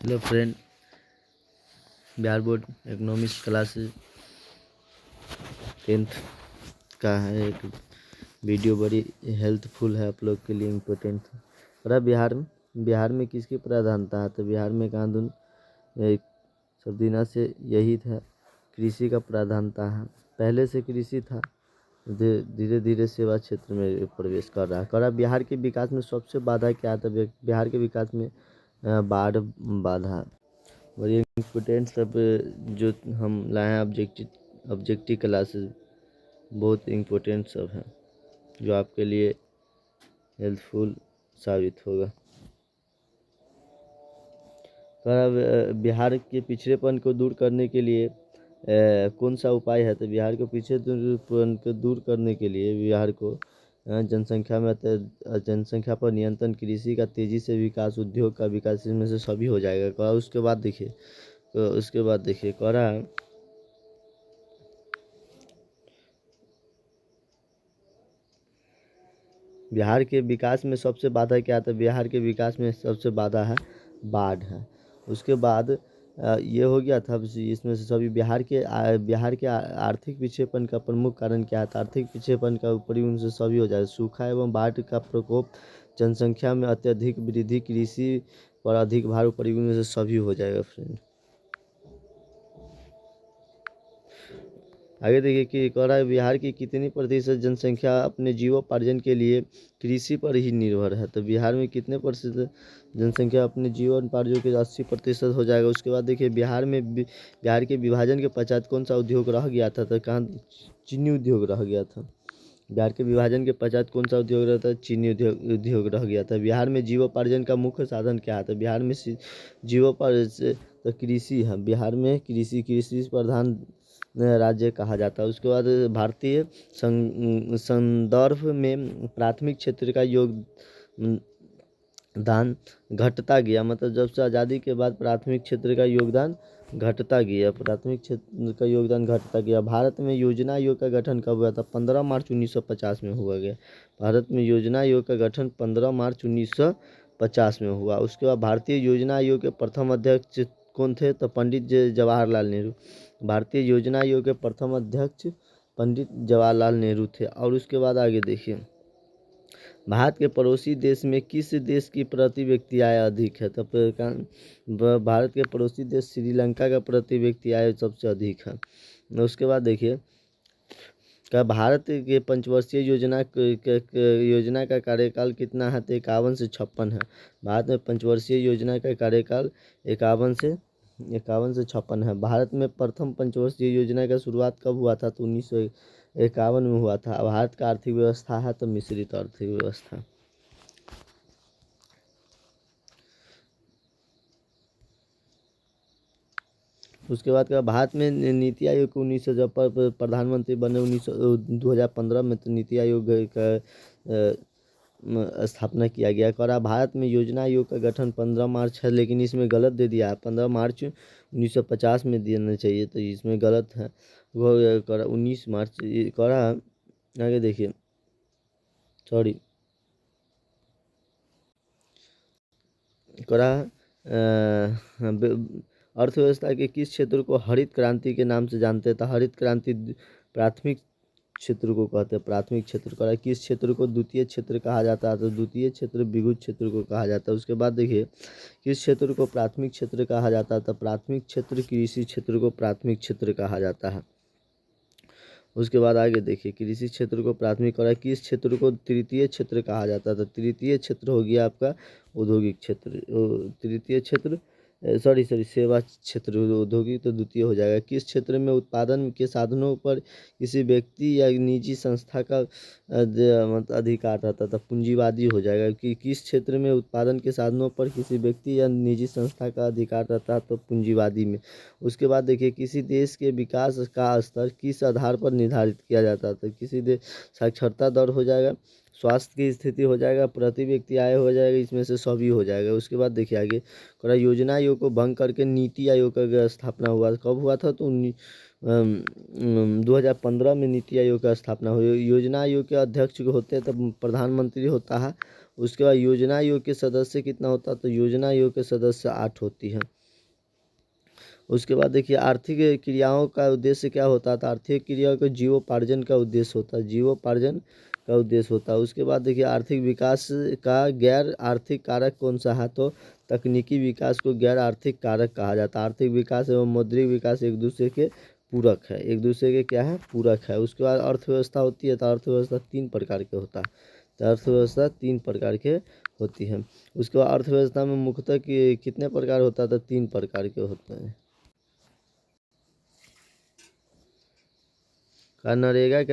Hello friend, Bihar board economics classes 10th का है। एक वीडियो बड़ी हेल्पफुल है आप लोग के लिए, इम्पोर्टेंट है। और बिहार में किसकी प्रधानता है? तो बिहार में कानून एक सब दिना से यही था, कृषि का प्रधानता है। पहले से कृषि था, धीरे धीरे सेवा क्षेत्र में प्रवेश कर रहा है। बिहार के विकास में सबसे बाधा क्या था? बिहार के विकास में बाढ़ बाधा। और ये इम्पोर्टेंट सब जो हम लाए हैं ऑब्जेक्टिव क्लासेस बहुत इम्पोर्टेंट सब हैं, जो आपके लिए हेल्पफुल साबित होगा। तो अब बिहार के पिछड़ेपन को दूर करने के लिए कौन सा उपाय है? तो बिहार के पिछड़ेपन को दूर करने के लिए बिहार को जनसंख्या पर नियंत्रण, कृषि का तेजी से विकास, उद्योग का विकास, इसमें से सभी हो जाएगा। उसके बाद देखिए करा बिहार के विकास में सबसे बाधा क्या था? बिहार के विकास में सबसे बाधा है बाढ़ है। उसके बाद ये हो गया था। इसमें से सभी बिहार के आर्थिक पिछड़ेपन का प्रमुख कारण क्या था? आर्थिक पिछड़ेपन का ऊपरी उनसे सभी हो जाए। सूखा एवं बाढ़ का प्रकोप, जनसंख्या में अत्यधिक वृद्धि, कृषि पर अधिक भार, ऊपरी उनसे सभी हो जाएगा फ्रेंड। आगे देखिए कि बिहार की कितनी प्रतिशत जनसंख्या अपने जीवोपार्जन के लिए कृषि पर ही निर्भर है? तो बिहार में कितने प्रतिशत जनसंख्या अपने जीवनोपार्जन के 80% हो जाएगा। उसके बाद देखिए बिहार के विभाजन के पश्चात कौन सा उद्योग रह गया था? तो कहाँ? चीनी उद्योग रह गया था। बिहार के विभाजन के पश्चात कौन सा उद्योग रहता है? चीनी उद्योग रह गया था। बिहार में जीवोपार्जन का मुख्य साधन क्या था? बिहार में जीवोपार्जन तो कृषि है। बिहार में कृषि प्रधान राज्य कहा जाता है। उसके बाद भारतीय संदर्भ में प्राथमिक क्षेत्र का योगदान घटता गया। मतलब जब से आज़ादी के बाद प्राथमिक क्षेत्र का योगदान घटता गया। भारत में योजना आयोग का गठन कब हुआ था? 15 मार्च 1950 में हुआ गया। भारत में योजना आयोग का गठन 15 मार्च 1950 में हुआ। उसके बाद भारतीय योजना आयोग के प्रथम अध्यक्ष कौन थे? तो पंडित जवाहरलाल नेहरू। भारतीय योजना आयोग के प्रथम अध्यक्ष पंडित जवाहरलाल नेहरू थे। और उसके बाद आगे देखिए, भारत के पड़ोसी देश में किस देश की प्रति व्यक्ति आय अधिक है? तो भारत के पड़ोसी देश श्रीलंका का प्रति व्यक्ति आय सबसे अधिक है। उसके बाद देखिए भारत के पंचवर्षीय योजना का कार्यकाल कितना है? तो 51 से 56 है। भारत में पंचवर्षीय योजना का कार्यकाल 51 से 56 है। भारत में प्रथम पंचवर्षीय योजना का शुरुआत कब हुआ था? तो 1951 में हुआ था। भारत का आर्थिक व्यवस्था है तो मिश्रित आर्थिक व्यवस्था। उसके बाद भारत में नीति आयोग को 1900 जब प्रधानमंत्री बने 2015 में, तो नीति आयोग का स्थापना किया गया। भारत में योजना आयोग का गठन 15 मार्च है, लेकिन इसमें गलत दे दिया है। 15 मार्च 1950 में देना चाहिए, तो इसमें गलत है। वो 19 मार्च आगे देखिए, सॉरी अर्थव्यवस्था के किस क्षेत्र को हरित क्रांति के नाम से जानते हैं? तो हरित क्रांति प्राथमिक क्षेत्र को कहते हैं। प्राथमिक क्षेत्र किस क्षेत्र को द्वितीय क्षेत्र कहा जाता है? तो द्वितीय क्षेत्र विद्युत क्षेत्र को कहा जाता है। उसके बाद देखिए, किस क्षेत्र को प्राथमिक क्षेत्र कहा जाता है? तो प्राथमिक क्षेत्र कृषि क्षेत्र को प्राथमिक क्षेत्र कहा जाता है। उसके बाद आगे देखिए, कृषि क्षेत्र को प्राथमिक किस क्षेत्र को तृतीय क्षेत्र कहा जाता है? तो तृतीय क्षेत्र हो गया आपका औद्योगिक क्षेत्र। तृतीय क्षेत्र सेवा क्षेत्र। औद्योगिक तो द्वितीय हो जाएगा। किस क्षेत्र में उत्पादन के साधनों पर किसी व्यक्ति या निजी संस्था का मतलब अधिकार रहता था? पूंजीवादी हो जाएगा। कि किस क्षेत्र में उत्पादन के साधनों पर किसी व्यक्ति या निजी संस्था का अधिकार रहता है? तो पूंजीवादी में। उसके बाद देखिए, किसी देश के विकास का स्तर किस आधार पर निर्धारित किया जाता है? तो किसी देश साक्षरता दर हो जाएगा, स्वास्थ्य की स्थिति हो जाएगा, प्रति व्यक्ति आय हो जाएगा, इसमें से सभी हो जाएगा। उसके बाद देखिए आगे, थोड़ा योजना आयोग को भंग करके नीति आयोग का स्थापना हुआ। कब हुआ था? तो 2015 में नीति आयोग का स्थापना हुई। योजना आयोग के अध्यक्ष होते हैं तब प्रधानमंत्री होता है। उसके बाद योजना आयोग के सदस्य कितना होता है? तो योजना आयोग के सदस्य 8 होती है। उसके बाद देखिए आर्थिक क्रियाओं का उद्देश्य क्या होता था? आर्थिक क्रियाओं का जीवोपार्जन का उद्देश्य होता है, जीवोपार्जन का उद्देश्य होता है। उसके बाद देखिए आर्थिक विकास का गैर आर्थिक कारक कौन सा है? तो तकनीकी विकास को गैर आर्थिक कारक कहा जाता है। आर्थिक विकास एवं मौद्रिक विकास एक दूसरे के पूरक है, एक दूसरे के क्या है? पूरक है। उसके बाद अर्थव्यवस्था होती है, तो अर्थव्यवस्था 3 प्रकार के होता है। तो अर्थव्यवस्था 3 प्रकार के होती है। उसके बाद अर्थव्यवस्था में मुख्यतः कितने प्रकार होता है? तो 3 प्रकार के होते हैं। का नरेगा के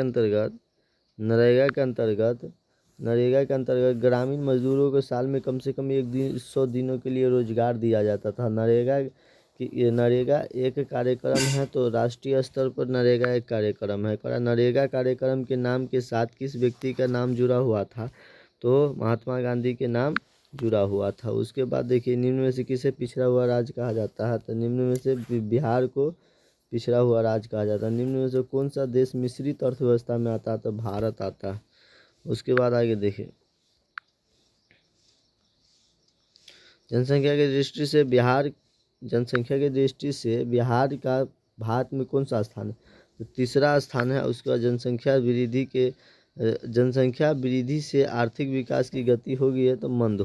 अंतर्गत ग्रामीण मजदूरों को साल में कम से कम 100 दिनों के लिए रोजगार दिया जाता था। नरेगा एक कार्यक्रम है, तो राष्ट्रीय स्तर पर नरेगा एक कार्यक्रम है। नरेगा कार्यक्रम के नाम के साथ किस व्यक्ति का नाम जुड़ा हुआ था? तो महात्मा गांधी के नाम जुड़ा हुआ था। उसके बाद देखिए निम्न में से किसे पिछड़ा हुआ राज्य कहा जाता है? तो निम्न में से बिहार को पिछड़ा हुआ राज्य कहा जाता है। निम्न में से कौन सा देश मिश्रित अर्थव्यवस्था में आता है? तो भारत आता है। उसके बाद आगे देखिए, जनसंख्या की दृष्टि से बिहार का भारत में कौन सा स्थान है? तो तीसरा स्थान है। उसके बाद जनसंख्या वृद्धि से आर्थिक विकास की गति हो गई है, तो मंद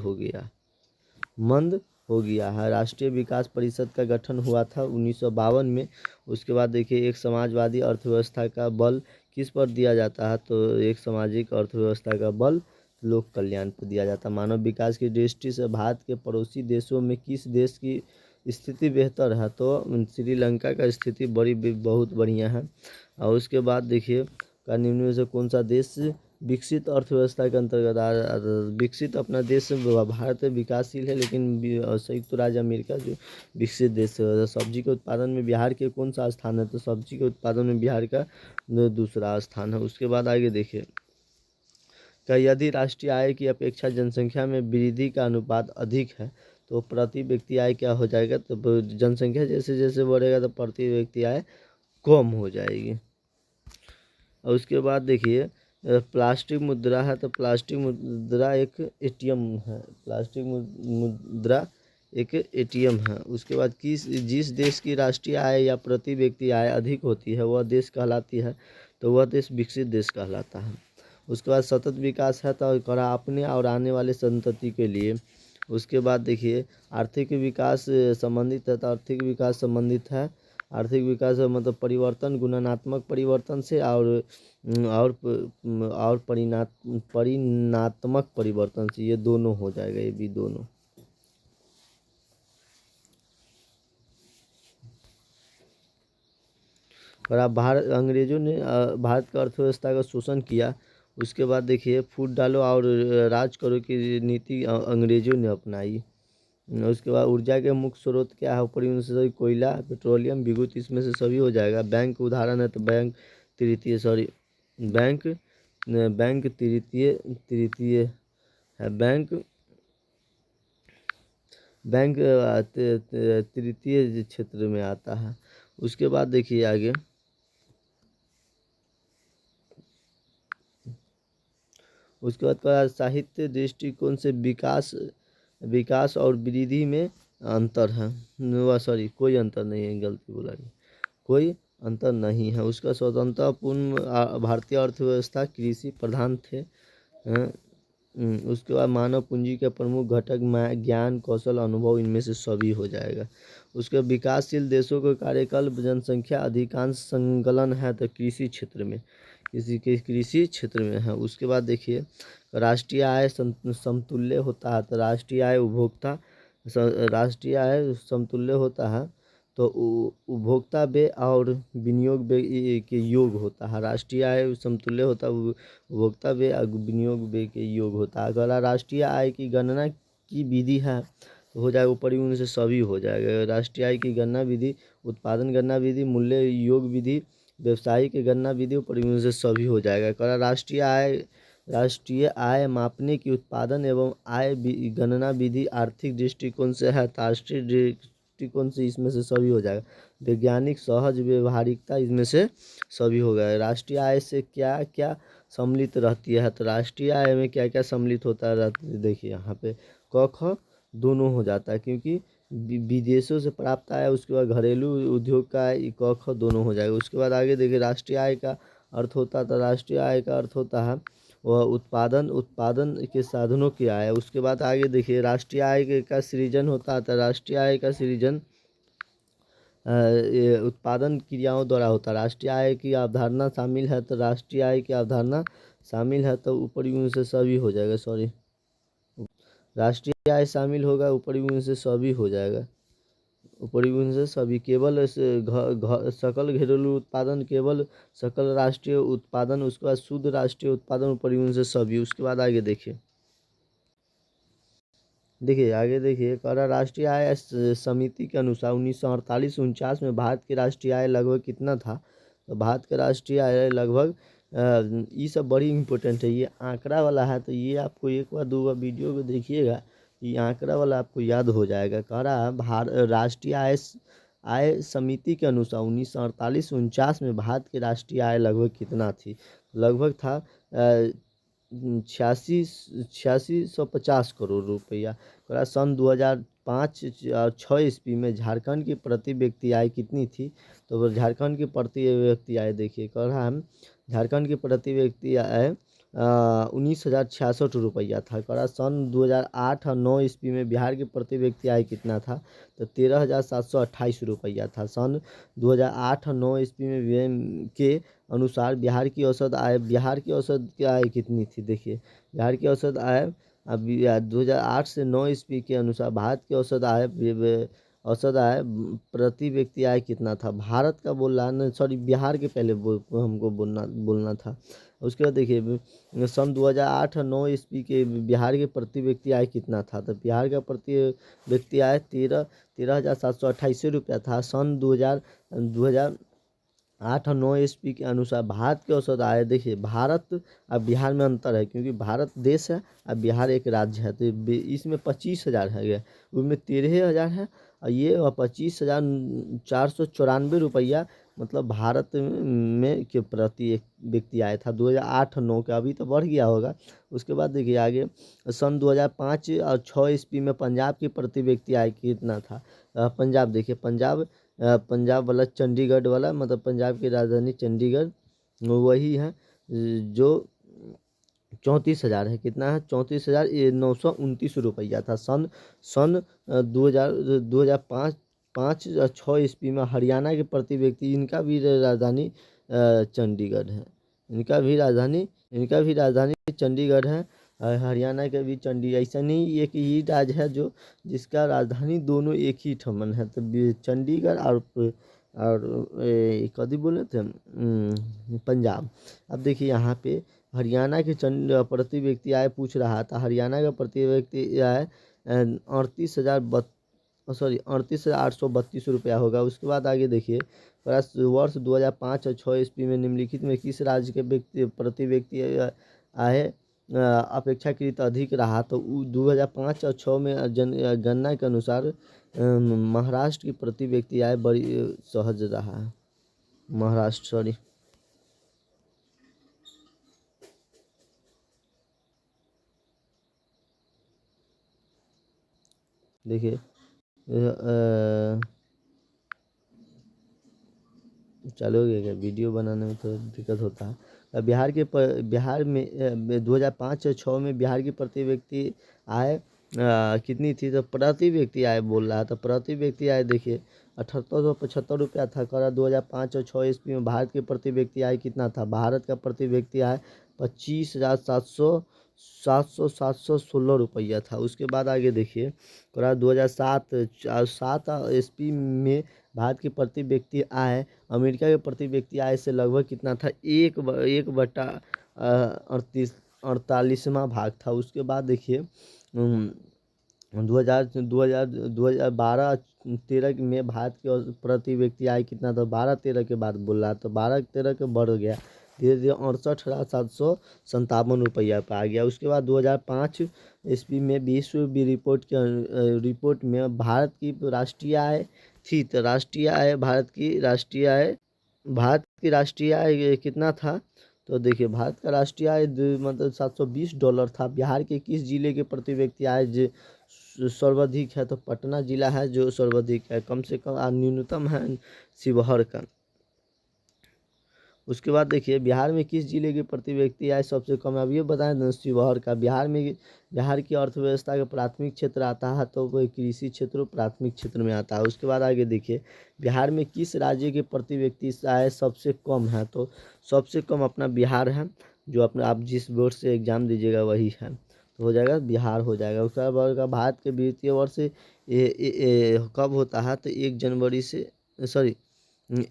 हो गया है। राष्ट्रीय विकास परिषद का गठन हुआ था 1952 में। उसके बाद देखिए एक समाजवादी अर्थव्यवस्था का बल किस पर दिया जाता है? तो एक सामाजिक अर्थव्यवस्था का बल लोक कल्याण पर दिया जाता है। मानव विकास की दृष्टि से भारत के पड़ोसी देशों में किस देश की स्थिति बेहतर है? तो श्रीलंका का स्थिति बहुत बढ़िया है। और उसके बाद देखिए का निम्न में से कौन सा देश विकसित अर्थव्यवस्था के अंतर्गत विकसित अपना देश भारत विकासशील है, लेकिन संयुक्त राज्य अमेरिका जो विकसित देश है। सब्जी के उत्पादन में बिहार के कौन सा स्थान है? तो सब्जी के उत्पादन में बिहार का दूसरा स्थान है। उसके बाद आगे देखिए, क्या यदि राष्ट्रीय आय की अपेक्षा जनसंख्या में वृद्धि का अनुपात अधिक है तो प्रति व्यक्ति आय क्या हो जाएगा? तो जनसंख्या जैसे जैसे बढ़ेगा तो प्रति व्यक्ति आय कम हो जाएगी। और उसके बाद देखिए प्लास्टिक मुद्रा है, तो प्लास्टिक मुद्रा एक एटीएम है। प्लास्टिक मुद्रा एक एटीएम है। उसके बाद जिस देश की राष्ट्रीय आय या प्रति व्यक्ति आय अधिक होती है वह देश कहलाती है, तो वह देश विकसित देश कहलाता है। उसके बाद सतत विकास है, तो करा अपने और आने वाले संतति के लिए। उसके बाद देखिए आर्थिक विकास संबंधित है, तो आर्थिक विकास संबंधित है, आर्थिक विकास मतलब परिवर्तन गुणात्मक परिवर्तन से और परिणात्मक परिवर्तन से, ये दोनों हो जाएगा, ये भी दोनों। और अब अंग्रेजों ने भारत का अर्थव्यवस्था का शोषण किया। उसके बाद देखिए फूट डालो और राज करो की नीति अंग्रेजों ने अपनाई। उसके बाद ऊर्जा के मुख्य स्रोत क्या है? ऊपरी में से कोयला, पेट्रोलियम, विद्युत, इसमें से सभी हो जाएगा। बैंक उदाहरण है, तो बैंक तृतीय है। बैंक तृतीय क्षेत्र में आता है। उसके बाद देखिए आगे, उसके बाद का साहित्य दृष्टिकोण से विकास और वृद्धि में अंतर है। कोई अंतर नहीं है, गलती बोला गया, कोई अंतर नहीं है। उसका स्वतंत्रपूर्ण भारतीय अर्थव्यवस्था कृषि प्रधान थे। उसके बाद मानव पूंजी के प्रमुख घटक ज्ञान, कौशल, अनुभव, इनमें से सभी हो जाएगा। उसके विकासशील देशों का कार्यकाल जनसंख्या अधिकांश संकलन है, तो कृषि क्षेत्र में है। उसके बाद देखिए राष्ट्रीय आय समतुल्य होता है, तो राष्ट्रीय आय समतुल्य होता है, तो उपभोक्ता व्यय और विनियोग व्यय के योग होता है। राष्ट्रीय आय समतुल्य होता है, उपभोक्ता व्यय और विनियोग व्यय के योग होता है। अगर राष्ट्रीय आय की गणना की विधि है तो हो जाएगा, ऊपरी में से सभी हो जाएगा। राष्ट्रीय आय की गणना विधि, उत्पादन गणना विधि, मूल्य योग विधि, व्यवसायिक गणना विधि, ऊपरी में से सभी हो जाएगा। राष्ट्रीय आय राष्ट्रीय आय मापने की उत्पादन एवं आय गणना विधि आर्थिक दृष्टिकोण से है, राष्ट्रीय दृष्टिकोण से इसमें से सभी हो जाएगा। वैज्ञानिक सहज व्यवहारिकता इसमें से सभी हो गया। राष्ट्रीय आय से क्या क्या सम्मिलित रहती है, तो राष्ट्रीय आय में क्या क्या सम्मिलित होता है देखिए यहाँ पे क ख दोनों हो जाता है, क्योंकि विदेशों से प्राप्त आय, उसके बाद घरेलू उद्योग का आय, क ख दोनों हो जाएगा। उसके बाद आगे देखिए राष्ट्रीय आय का अर्थ होता था, राष्ट्रीय आय का अर्थ होता है वह उत्पादन के साधनों की आय। उसके बाद आगे देखिए राष्ट्रीय आय का सृजन होता था, राष्ट्रीय आय का सृजन ये उत्पादन क्रियाओं द्वारा होता है। राष्ट्रीय आय की अवधारणा शामिल है, तो राष्ट्रीय आय की अवधारणा शामिल है तो ऊपरी गुण से सभी हो जाएगा। सॉरी, राष्ट्रीय आय शामिल होगा, ऊपरी गुण से सभी हो जाएगा। ऊपरी गुण से सभी केवल सकल घरेलू उत्पादन, केवल सकल राष्ट्रीय उत्पादन, उसके बाद शुद्ध राष्ट्रीय उत्पादन, ऊपरी गुण से सभी। उसके बाद आगे देखिए आगे देखिए करा राष्ट्रीय आय समिति के अनुसार 1948-49 में भारत की राष्ट्रीय आय लगभग कितना था, तो भारत का राष्ट्रीय आय लगभग ये सब बड़ी इंपॉर्टेंट है, ये आंकड़ा वाला है, तो ये आपको एक बार दो बार वीडियो को देखिएगा, ये आंकड़ा वाला आपको याद हो जाएगा। कह रहा राष्ट्रीय आय समिति के अनुसार 1948-49 में भारत की राष्ट्रीय आय लगभग कितना थी, लगभग था 8650 रुपया। सन 2005 और 6 ईस्वी में झारखंड की प्रति व्यक्ति आय कितनी थी, तो झारखंड की प्रति व्यक्ति आय देखिए कह रहा है झारखंड की प्रति व्यक्ति आय 19,066 रुपया था। करा सन 2008 और 9 ईस्वी में बिहार की प्रति व्यक्ति आय कितना था, तो 13,728 रुपया था। सन 2008 और 9 ईस्वी में के अनुसार बिहार की औसत आय कितनी थी, देखिए बिहार की औसत आय अब 2008 से 9 ईस्वी के अनुसार भारत की औसत आय प्रति व्यक्ति आय कितना था, भारत का बोल रहा है, सॉरी बिहार के पहले हमको बोलना था। उसके बाद देखिए सन 2008 और 9 ईस्वी के बिहार के प्रति व्यक्ति आय कितना था, तो बिहार का प्रति व्यक्ति आय 13,728 रुपया था। सन 2008 और 9 ईस्वी के अनुसार भारत की औसत आय, देखिए भारत और बिहार में अंतर है, क्योंकि भारत देश है और बिहार एक राज्य है, तो इसमें 25,000 है गया, उसमें 13,000 है, और ये 25,494 रुपया मतलब भारत में के प्रति एक व्यक्ति आया था 2008-9 का, अभी तो बढ़ गया होगा। उसके बाद देखिए आगे सन 2005 और 6 ईस्वी में पंजाब की प्रति व्यक्ति आय कितना था। पंजाब देखिए पंजाब वाला चंडीगढ़ वाला, मतलब पंजाब की राजधानी चंडीगढ़ वही है जो 34,000 है, कितना है 34,929 रुपया था। सन 2005 और 6 ईस्वी में हरियाणा के प्रति व्यक्ति, इनका भी राजधानी चंडीगढ़ है, इनका भी राजधानी चंडीगढ़ है, हरियाणा का भी चंडीगढ़। ऐसा नहीं एक ही राज्य है जो जिसका राजधानी दोनों एक ही ठमन है, तो चंडीगढ़ और कभी बोले थे पंजाब। अब देखिए यहाँ पे हरियाणा के प्रति व्यक्ति आय पूछ रहा था, हरियाणा का प्रति व्यक्ति आय 38,832 रुपया होगा। उसके बाद आगे देखिए वर्ष 2005 और 6 ईस्वी में निम्नलिखित में किस राज्य के प्रति व्यक्ति आय अपेक्षाकृत अधिक रहा, तो 2005 और 6 में गणना के अनुसार महाराष्ट्र की प्रति व्यक्ति आय बड़ी सहज रहा है, महाराष्ट्र, सॉरी देखिए चालू हो गया, वीडियो बनाने में तो दिक्कत होता है। बिहार में 2005 और 6 में बिहार की प्रति व्यक्ति आय कितनी थी, तो प्रति व्यक्ति आय बोल रहा था, प्रति व्यक्ति आय देखिए 7875 रुपया था। करा 2005 और 6 ईस्वी में भारत के प्रति व्यक्ति आय कितना था, भारत का प्रति व्यक्ति आय 25,716 रुपया था। उसके बाद आगे देखिए करा 2007 ईस्वी में भारत की प्रति व्यक्ति आय अमेरिका के प्रति व्यक्ति आय से लगभग कितना था, 1/48वां भाग था। उसके बाद देखिए 2012-13 में भारत के प्रति व्यक्ति आय कितना था, 12-13 के बाद बोल रहा, तो 12-13 के बढ़ गया, धीरे धीरे 68,757 पर आ गया। उसके बाद 2005 ईस्वी में विश्व भी रिपोर्ट में भारत की राष्ट्रीय आय थी, तो राष्ट्रीय आय भारत की राष्ट्रीय आय कितना था, तो देखिए भारत का राष्ट्रीय आय मतलब $720 था। बिहार के किस जिले के प्रति व्यक्ति आय सर्वाधिक है, तो पटना जिला है जो सर्वाधिक है, कम से कम न्यूनतम है शिवहर का। उसके बाद देखिए बिहार में किस जिले के प्रति व्यक्ति आय सबसे कम है, अब ये बताएं ना शिवहर का। बिहार की अर्थव्यवस्था का प्राथमिक क्षेत्र आता है, तो वो कृषि क्षेत्र प्राथमिक क्षेत्र में आता है। उसके बाद आगे देखिए बिहार में किस राज्य के प्रति व्यक्ति आय सबसे कम है, तो सबसे कम अपना बिहार है, जो अपना आप जिस बोर्ड से एग्जाम दीजिएगा वही है, तो हो जाएगा बिहार हो जाएगा। उसके बाद भारत के वित्तीय वर्ष कब होता है, तो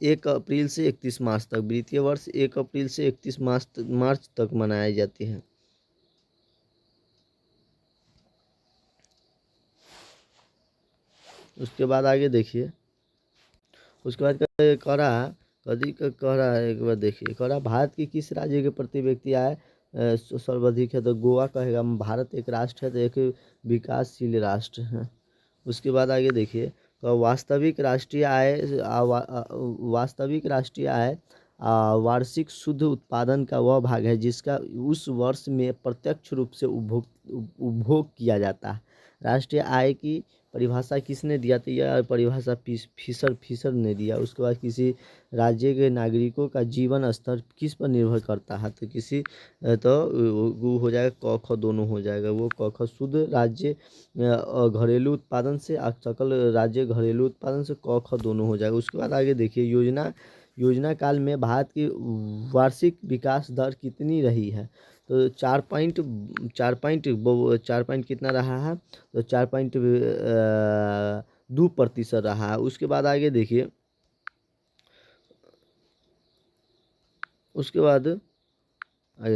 1 अप्रैल से 31 मार्च तक। वित्तीय वर्ष 1 अप्रैल से 31 मार्च तक मनाई जाती है। उसके बाद आगे देखिए, उसके बाद कह रहा है, एक बार देखिए कह रहा भारत की किस राज्य के प्रति व्यक्ति आय सर्वाधिक है, तो गोवा कहेगा। भारत एक राष्ट्र है, तो एक विकासशील राष्ट्र है। उसके बाद आगे देखिए वास्तविक राष्ट्रीय आय वार्षिक शुद्ध उत्पादन का वह भाग है जिसका उस वर्ष में प्रत्यक्ष रूप से उपभोग किया जाता है। राष्ट्रीय आय की परिभाषा किसने दिया, तो यह परिभाषा फिशर ने दिया। उसके बाद किसी राज्य के नागरिकों का जीवन स्तर किस पर निर्भर करता है, तो वो हो जाएगा क ख दोनों हो जाएगा। वो क ख शुद्ध राज्य घरेलू उत्पादन से, सकल राज्य घरेलू उत्पादन से, क ख दोनों हो जाएगा। उसके बाद आगे देखिए योजना काल में भारत की वार्षिक विकास दर कितनी रही है, तो 4 पॉइंट कितना रहा है, तो 4.2% रहा है। उसके बाद आगे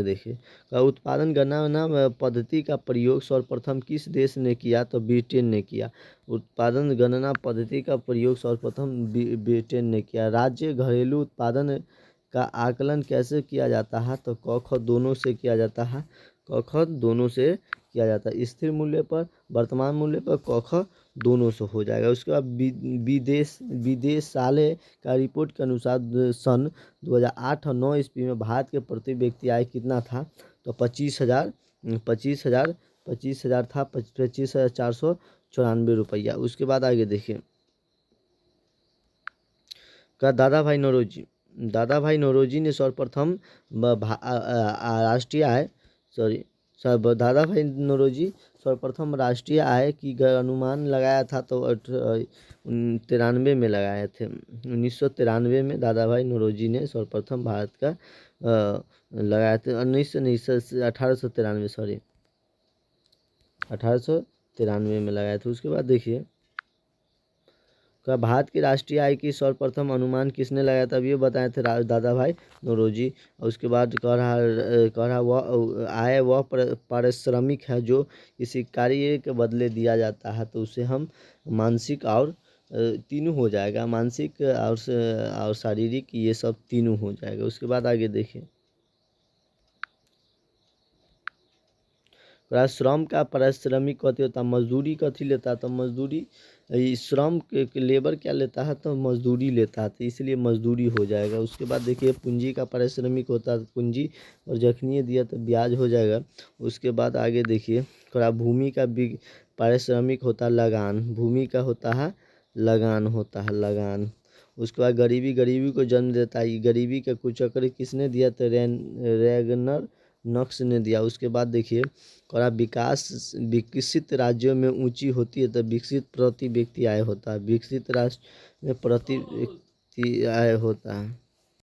देखिए, उत्पादन गणना पद्धति का प्रयोग सर्वप्रथम किस देश ने किया, तो ब्रिटेन ने किया। उत्पादन गणना पद्धति का प्रयोग सर्वप्रथम ब्रिटेन ने किया। राज्य घरेलू उत्पादन का आकलन कैसे किया जाता है, तो क ख दोनों से किया जाता है, स्थिर मूल्य पर, वर्तमान मूल्य पर, क ख दोनों से हो जाएगा। उसके बाद विदेशालय का रिपोर्ट के अनुसार सन 2008 और 9 ईस्वी में भारत के प्रति व्यक्ति आय कितना था, तो 25,494 था, 25,494 उसके बाद आगे देखिए का दादा भाई नौरोजी ने सर्वप्रथम दादा भाई नौरोजी सर्वप्रथम राष्ट्रीय आय की अनुमान लगाया था, तो 93 में लगाए थे। 1993 में दादा भाई नौरोजी ने सर्वप्रथम भारत का लगाए थे। 1893 में लगाए थे। उसके बाद देखिए भारत की राष्ट्रीय आय की सर्वप्रथम अनुमान किसने लगाया था, ये बताए थे दादा भाई नौरोजी। और उसके बाद कह रहा वह पारिश्रमिक है जो किसी कार्य के बदले दिया जाता है, तो उसे हम मानसिक और तीनों हो जाएगा, मानसिक और शारीरिक, ये सब तीनों हो जाएगा। उसके बाद आगे देखिए श्रम का पारिश्रमिक कथी होता है, मजदूरी कथी लेता है, तो मजदूरी श्रम के लेबर क्या लेता है, तो मजदूरी लेता है, तो इसलिए मजदूरी हो जाएगा। उसके बाद देखिए पूंजी का पारिश्रमिक होता है, पूंजी और जखनी दिया तो ब्याज हो जाएगा। उसके बाद आगे देखिए थोड़ा भूमि का पारिश्रमिक होता है लगान, भूमि का होता है लगान। उसके बाद गरीबी को जन्म देता है, गरीबी का कुचक्र किसने दिया, तो रैगनर नक्श ने दिया। उसके बाद देखिए विकसित राज्यों में ऊंची होती है, तो विकसित प्रति व्यक्ति आय होता है, विकसित राष्ट्र में प्रति व्यक्ति आय होता है।